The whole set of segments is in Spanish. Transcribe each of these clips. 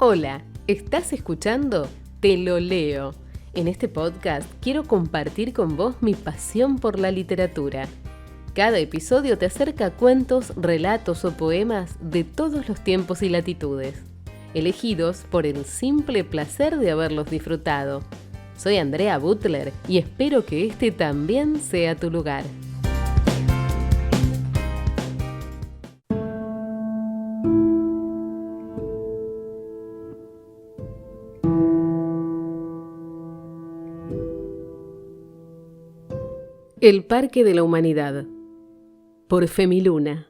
Hola, ¿estás escuchando? Te lo leo. En este podcast quiero compartir con vos mi pasión por la literatura. Cada episodio te acerca a cuentos, relatos o poemas de todos los tiempos y latitudes, elegidos por el simple placer de haberlos disfrutado. Soy Andrea Butler y espero que este también sea tu lugar. El Parque de la Humanidad, por Femiluna.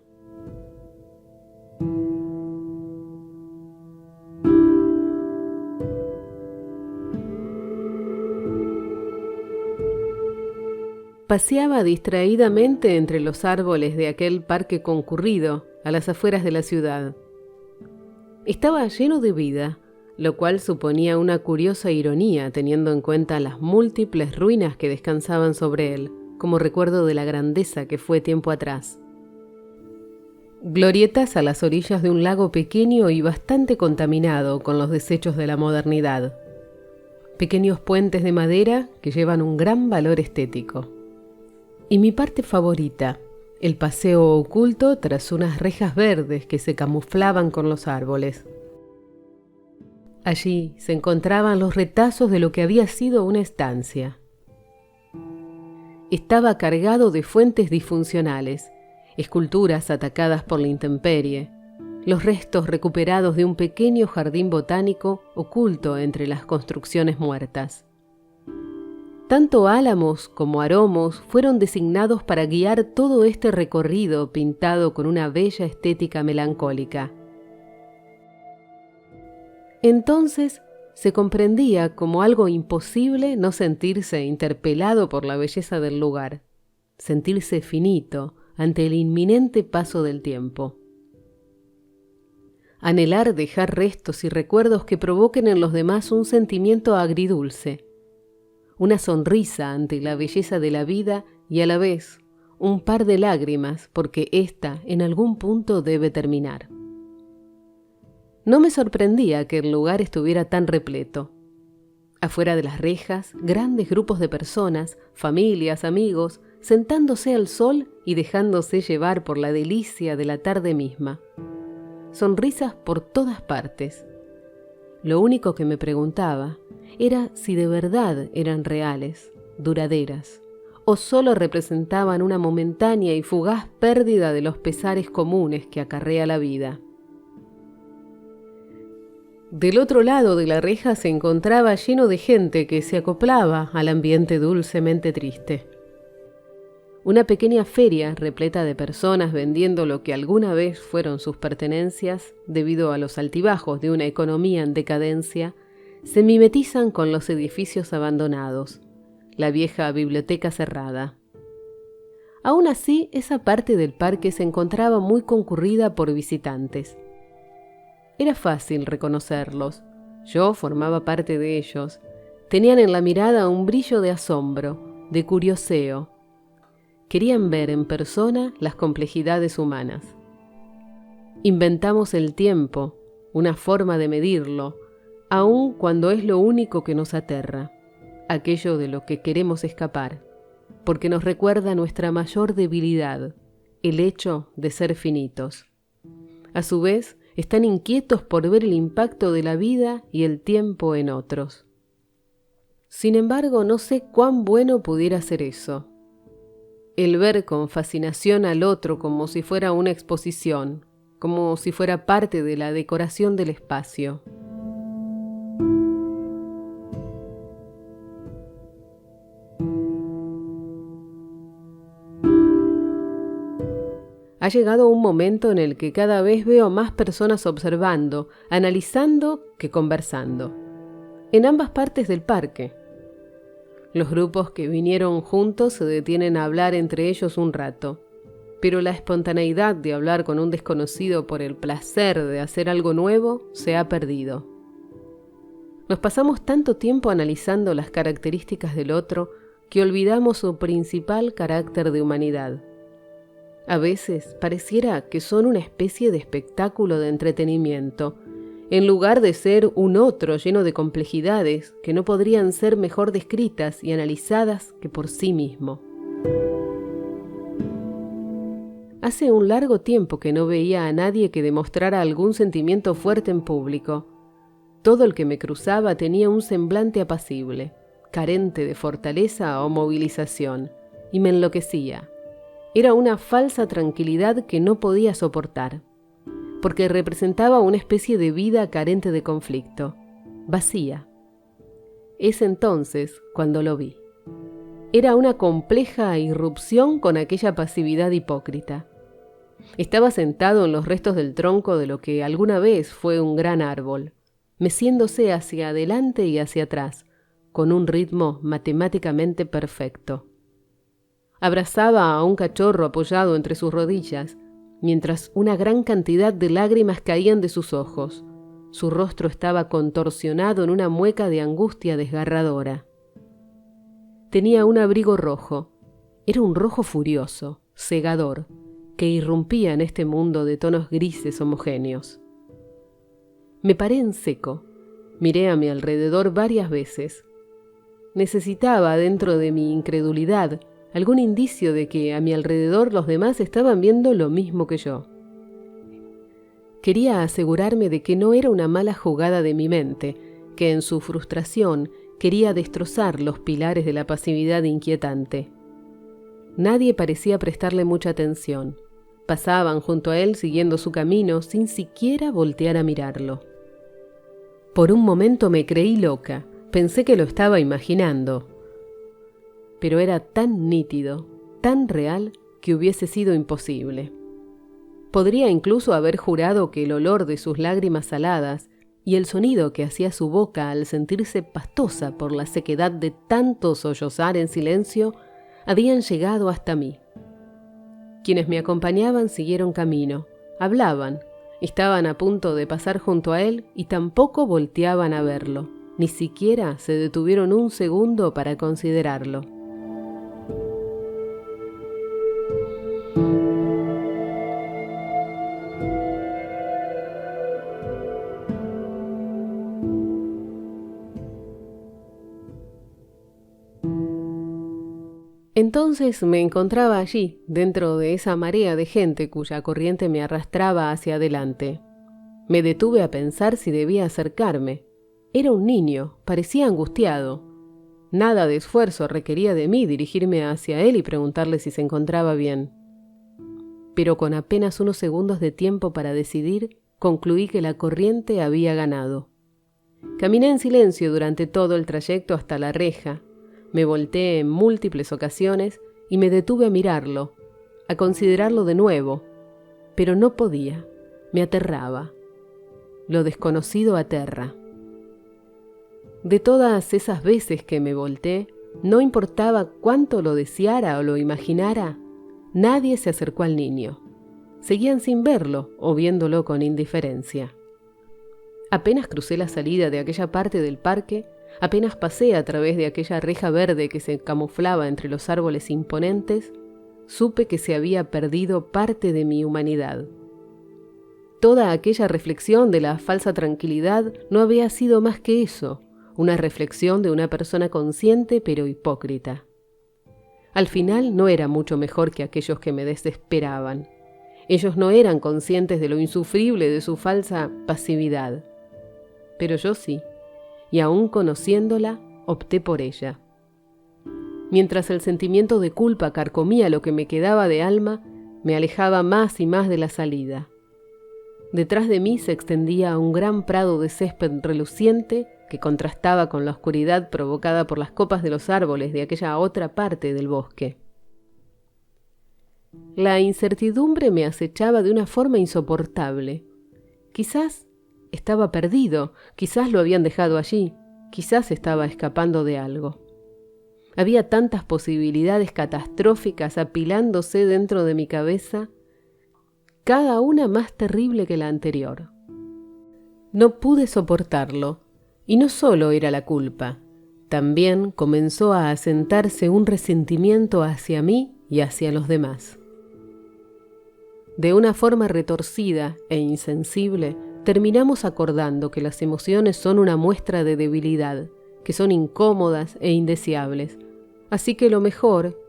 Paseaba distraídamente entre los árboles de aquel parque concurrido a las afueras de la ciudad. Estaba lleno de vida, lo cual suponía una curiosa ironía teniendo en cuenta las múltiples ruinas que descansaban sobre él, como recuerdo de la grandeza que fue tiempo atrás. Glorietas a las orillas de un lago pequeño y bastante contaminado con los desechos de la modernidad. Pequeños puentes de madera que llevan un gran valor estético. Y mi parte favorita, el paseo oculto tras unas rejas verdes que se camuflaban con los árboles. Allí se encontraban los retazos de lo que había sido una estancia. Estaba cargado de fuentes disfuncionales, esculturas atacadas por la intemperie, los restos recuperados de un pequeño jardín botánico oculto entre las construcciones muertas. Tanto álamos como aromos fueron designados para guiar todo este recorrido pintado con una bella estética melancólica. Entonces se comprendía como algo imposible no sentirse interpelado por la belleza del lugar, sentirse finito ante el inminente paso del tiempo. Anhelar dejar restos y recuerdos que provoquen en los demás un sentimiento agridulce, una sonrisa ante la belleza de la vida y a la vez un par de lágrimas porque ésta en algún punto debe terminar. No me sorprendía que el lugar estuviera tan repleto. Afuera de las rejas, grandes grupos de personas, familias, amigos, sentándose al sol y dejándose llevar por la delicia de la tarde misma. Sonrisas por todas partes. Lo único que me preguntaba era si de verdad eran reales, duraderas, o solo representaban una momentánea y fugaz pérdida de los pesares comunes que acarrea la vida. Del otro lado de la reja se encontraba lleno de gente que se acoplaba al ambiente dulcemente triste. Una pequeña feria repleta de personas vendiendo lo que alguna vez fueron sus pertenencias, debido a los altibajos de una economía en decadencia, se mimetizan con los edificios abandonados, la vieja biblioteca cerrada. Aún así, esa parte del parque se encontraba muy concurrida por visitantes. Era fácil reconocerlos. Yo formaba parte de ellos. Tenían en la mirada un brillo de asombro, de curioseo. Querían ver en persona las complejidades humanas. Inventamos el tiempo, una forma de medirlo, aun cuando es lo único que nos aterra, aquello de lo que queremos escapar, porque nos recuerda nuestra mayor debilidad, el hecho de ser finitos. A su vez, están inquietos por ver el impacto de la vida y el tiempo en otros. Sin embargo, no sé cuán bueno pudiera ser eso. El ver con fascinación al otro como si fuera una exposición, como si fuera parte de la decoración del espacio. Ha llegado un momento en el que cada vez veo más personas observando, analizando que conversando. En ambas partes del parque. Los grupos que vinieron juntos se detienen a hablar entre ellos un rato, pero la espontaneidad de hablar con un desconocido por el placer de hacer algo nuevo se ha perdido. Nos pasamos tanto tiempo analizando las características del otro que olvidamos su principal carácter de humanidad. A veces pareciera que son una especie de espectáculo de entretenimiento, en lugar de ser un otro lleno de complejidades que no podrían ser mejor descritas y analizadas que por sí mismo. Hace un largo tiempo que no veía a nadie que demostrara algún sentimiento fuerte en público. Todo el que me cruzaba tenía un semblante apacible, carente de fortaleza o movilización, y me enloquecía. Era una falsa tranquilidad que no podía soportar, porque representaba una especie de vida carente de conflicto, vacía. Es entonces cuando lo vi. Era una compleja irrupción con aquella pasividad hipócrita. Estaba sentado en los restos del tronco de lo que alguna vez fue un gran árbol, meciéndose hacia adelante y hacia atrás, con un ritmo matemáticamente perfecto. Abrazaba a un cachorro apoyado entre sus rodillas, mientras una gran cantidad de lágrimas caían de sus ojos. Su rostro estaba contorsionado en una mueca de angustia desgarradora. Tenía un abrigo rojo. Era un rojo furioso, cegador, que irrumpía en este mundo de tonos grises homogéneos. Me paré en seco. Miré a mi alrededor varias veces. Necesitaba, dentro de mi incredulidad, algún indicio de que a mi alrededor los demás estaban viendo lo mismo que yo. Quería asegurarme de que no era una mala jugada de mi mente, que en su frustración quería destrozar los pilares de la pasividad inquietante. Nadie parecía prestarle mucha atención. Pasaban junto a él siguiendo su camino sin siquiera voltear a mirarlo. Por un momento me creí loca, pensé que lo estaba imaginando. Pero era tan nítido, tan real, que hubiese sido imposible. Podría incluso haber jurado que el olor de sus lágrimas saladas y el sonido que hacía su boca al sentirse pastosa por la sequedad de tanto sollozar en silencio habían llegado hasta mí. Quienes me acompañaban siguieron camino, hablaban, estaban a punto de pasar junto a él y tampoco volteaban a verlo, ni siquiera se detuvieron un segundo para considerarlo. Entonces me encontraba allí, dentro de esa marea de gente cuya corriente me arrastraba hacia adelante. Me detuve a pensar si debía acercarme. Era un niño, parecía angustiado. Nada de esfuerzo requería de mí dirigirme hacia él y preguntarle si se encontraba bien. Pero con apenas unos segundos de tiempo para decidir, concluí que la corriente había ganado. Caminé en silencio durante todo el trayecto hasta la reja. Me volteé en múltiples ocasiones y me detuve a mirarlo, a considerarlo de nuevo, pero no podía, me aterraba. Lo desconocido aterra. De todas esas veces que me volteé, no importaba cuánto lo deseara o lo imaginara, nadie se acercó al niño. Seguían sin verlo o viéndolo con indiferencia. Apenas crucé la salida de aquella parte del parque, apenas pasé a través de aquella reja verde que se camuflaba entre los árboles imponentes, supe que se había perdido parte de mi humanidad. Toda aquella reflexión de la falsa tranquilidad no había sido más que eso, una reflexión de una persona consciente pero hipócrita. Al final no era mucho mejor que aquellos que me desesperaban. Ellos no eran conscientes de lo insufrible de su falsa pasividad. Pero yo sí. Y aún conociéndola, opté por ella. Mientras el sentimiento de culpa carcomía lo que me quedaba de alma, me alejaba más y más de la salida. Detrás de mí se extendía un gran prado de césped reluciente que contrastaba con la oscuridad provocada por las copas de los árboles de aquella otra parte del bosque. La incertidumbre me acechaba de una forma insoportable. Quizás estaba perdido, quizás lo habían dejado allí, quizás estaba escapando de algo. Había tantas posibilidades catastróficas apilándose dentro de mi cabeza, cada una más terrible que la anterior. No pude soportarlo, y no solo era la culpa, también comenzó a asentarse un resentimiento hacia mí y hacia los demás. De una forma retorcida e insensible, terminamos acordando que las emociones son una muestra de debilidad, que son incómodas e indeseables. Así que lo mejor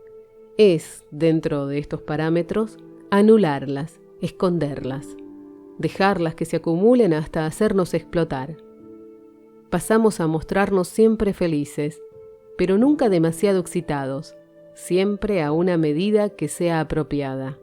es, dentro de estos parámetros, anularlas, esconderlas, dejarlas que se acumulen hasta hacernos explotar. Pasamos a mostrarnos siempre felices, pero nunca demasiado excitados, siempre a una medida que sea apropiada.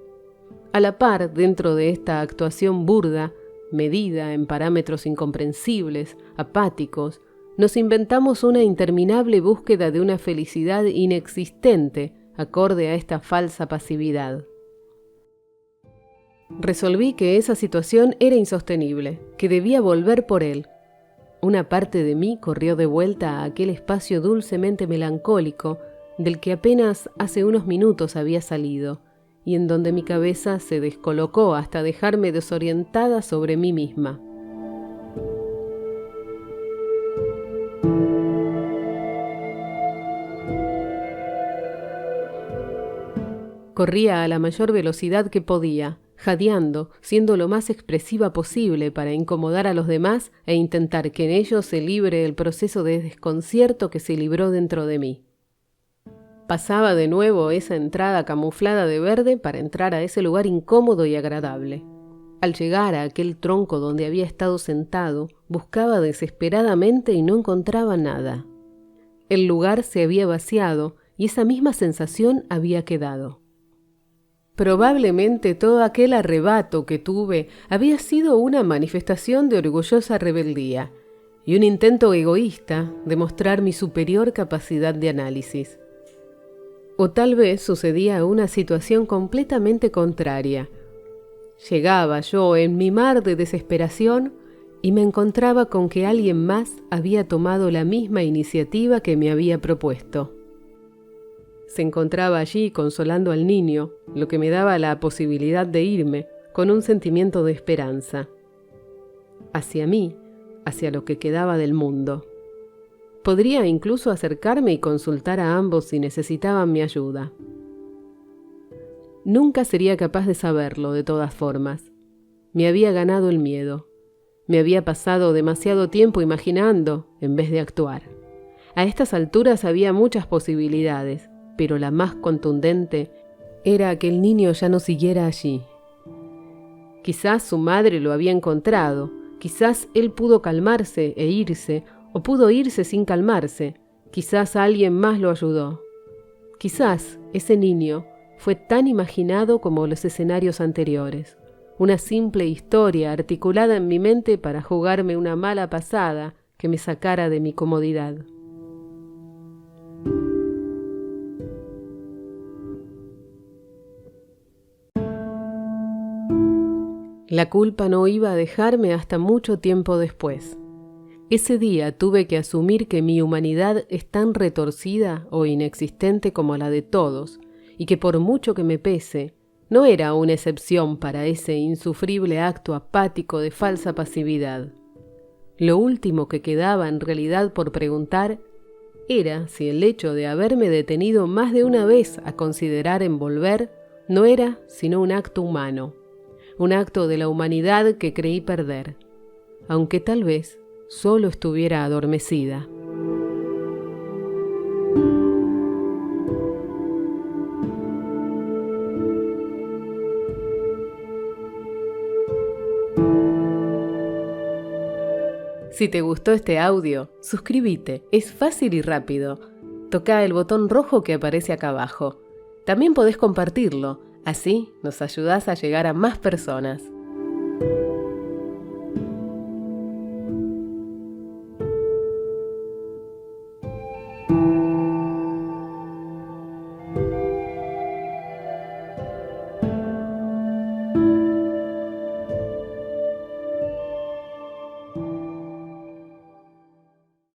A la par, dentro de esta actuación burda, medida en parámetros incomprensibles, apáticos, nos inventamos una interminable búsqueda de una felicidad inexistente acorde a esta falsa pasividad. Resolví que esa situación era insostenible, que debía volver por él. Una parte de mí corrió de vuelta a aquel espacio dulcemente melancólico del que apenas hace unos minutos había salido, y en donde mi cabeza se descolocó hasta dejarme desorientada sobre mí misma. Corría a la mayor velocidad que podía, jadeando, siendo lo más expresiva posible para incomodar a los demás e intentar que en ellos se libre el proceso de desconcierto que se libró dentro de mí. Pasaba de nuevo esa entrada camuflada de verde para entrar a ese lugar incómodo y agradable. Al llegar a aquel tronco donde había estado sentado, buscaba desesperadamente y no encontraba nada. El lugar se había vaciado y esa misma sensación había quedado. Probablemente todo aquel arrebato que tuve había sido una manifestación de orgullosa rebeldía y un intento egoísta de mostrar mi superior capacidad de análisis. O tal vez sucedía una situación completamente contraria. Llegaba yo en mi mar de desesperación y me encontraba con que alguien más había tomado la misma iniciativa que me había propuesto. Se encontraba allí consolando al niño, lo que me daba la posibilidad de irme con un sentimiento de esperanza. Hacia mí, hacia lo que quedaba del mundo. Podría incluso acercarme y consultar a ambos si necesitaban mi ayuda. Nunca sería capaz de saberlo, de todas formas. Me había ganado el miedo. Me había pasado demasiado tiempo imaginando en vez de actuar. A estas alturas había muchas posibilidades, pero la más contundente era que el niño ya no siguiera allí. Quizás su madre lo había encontrado, quizás él pudo calmarse e irse, o pudo irse sin calmarse, quizás alguien más lo ayudó. Quizás ese niño fue tan imaginado como los escenarios anteriores, una simple historia articulada en mi mente para jugarme una mala pasada que me sacara de mi comodidad. La culpa no iba a dejarme hasta mucho tiempo después. Ese día tuve que asumir que mi humanidad es tan retorcida o inexistente como la de todos, y que por mucho que me pese, no era una excepción para ese insufrible acto apático de falsa pasividad. Lo último que quedaba en realidad por preguntar era si el hecho de haberme detenido más de una vez a considerar en volver no era sino un acto humano, un acto de la humanidad que creí perder, aunque tal vez solo estuviera adormecida. Si te gustó este audio, suscríbete, es fácil y rápido. Toca el botón rojo que aparece acá abajo. También podés compartirlo, así nos ayudás a llegar a más personas.